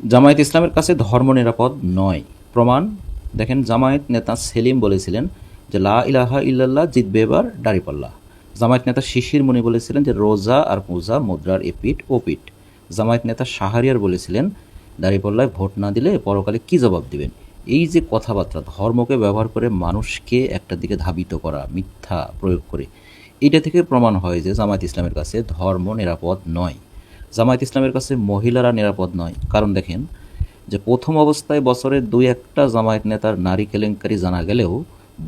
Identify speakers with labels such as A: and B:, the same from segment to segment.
A: জামায়াত ইসলামের কাছে ধর্ম নিরাপদ নয়। প্রমাণ দেখেন, জামায়াত নেতা সেলিম বলেছিলেন যে লা ইলাহা ইল্লাল্লাহ জিতবে এবার দাঁড়িপাল্লা। জামায়াত নেতা শিশির মনি বলেছিলেন যে রোজা আর পূজা মুদ্রার এপিঠ ওপিঠ। জামায়াত নেতা শাহরিয়ার বলেছিলেন দাঁড়িপাল্লায় ভোট না দিলে পরকালে কি জবাব দিবেন। এই যে কথাবার্তা, ধর্মকে ব্যবহার করে মানুষকে একটা দিকে ধাবিত করা, মিথ্যা প্রয়োগ করে, এটা থেকে প্রমাণ হয় যে জামায়াত ইসলামের কাছে ধর্ম নিরাপদ নয়। জামায়াত ইসলামের কাছে মহিলারা নিরাপদ নয়। কারণ দেখেন যে প্রথম অবস্থায় বছরে দুই একটা জামায়াত নেতার নারী কেলেঙ্কারি জানা গেলেও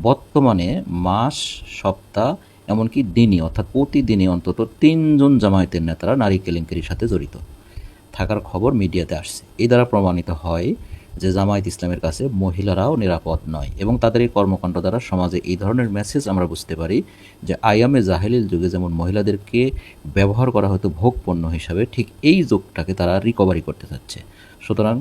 A: বর্তমানে মাস, সপ্তাহ, এমনকি দিনই অর্থাৎ প্রতিদিনই অন্তত ৩ জন জামায়াতের নেতারা নারী কেলেঙ্কারির সাথে জড়িত থাকার খবর মিডিয়াতে আসছে। এই দ্বারা প্রমাণিত হয় যে জামায়াত ইসলামের কাছে মহিলারাও নিরাপদ নয়, এবং তাদের এই কর্মকাণ্ড দ্বারা সমাজে এই ধরনের মেসেজ আমরা বুঝতে পারি যে আইয়ামে জাহেলিল যুগে যেমন মহিলাদেরকে ব্যবহার করা হতো ভোগ পণ্য হিসাবে, ঠিক এই যুগটাকে তারা রিকভারি করতে চাচ্ছে। সুতরাং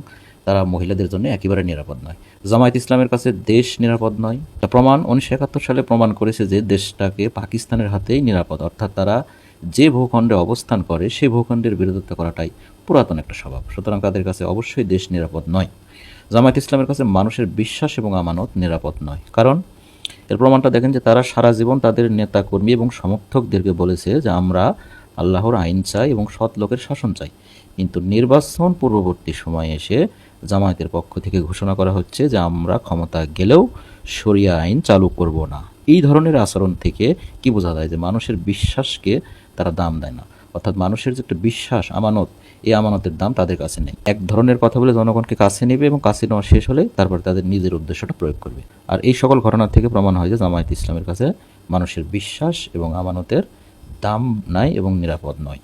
A: তারা মহিলাদের জন্য একেবারে নিরাপদ নয়। জামায়াত ইসলামের কাছে দেশ নিরাপদ নয়। তা প্রমাণ 1971 সালে প্রমাণ করেছে যে দেশটাকে পাকিস্তানের হাতেই নিরাপদ, অর্থাৎ তারা যে ভূখণ্ডে অবস্থান করে সেই ভূখণ্ডের বিরোধিতা করাটাই পুরাতন একটা স্বভাব। সুতরাং তাদের কাছে অবশ্যই দেশ নিরাপদ নয়। জামায়াত ইসলামের কাছে মানুষের বিশ্বাস এবং আমানত নিরাপদ নয়। কারণ এর প্রমাণটা দেখেন যে তারা সারা জীবন তাদের নেতাকর্মী এবং সমর্থকদেরকে বলেছে যে আমরা আল্লাহর আইন চাই এবং সৎ লোকের শাসন চাই, কিন্তু নির্বাচন পূর্ববর্তী সময়ে এসে জামায়াতের পক্ষ থেকে ঘোষণা করা হচ্ছে যে আমরা ক্ষমতা গেলেও শরিয়া আইন চালু করব না। এই ধরনের আচরণ থেকে কি বোঝা যায় যে মানুষের বিশ্বাসকে তারা দাম দেয় না, অর্থাৎ মানুষের যে একটা বিশ্বাস, আমানত, এই আমানতের দাম তাদের কাছে নেই। এক ধরনের কথা বলে জনগণকে কাছে নেবে এবং কাছে নেওয়া শেষ হলে তারপর তাদের নিজের উদ্দেশ্যটা প্রয়োগ করবে। আর এই সকল ঘটনা থেকে প্রমাণ হয় যে জামায়াত ইসলামের কাছে মানুষের বিশ্বাস এবং আমানতের দাম নাই এবং নিরাপদ নয়।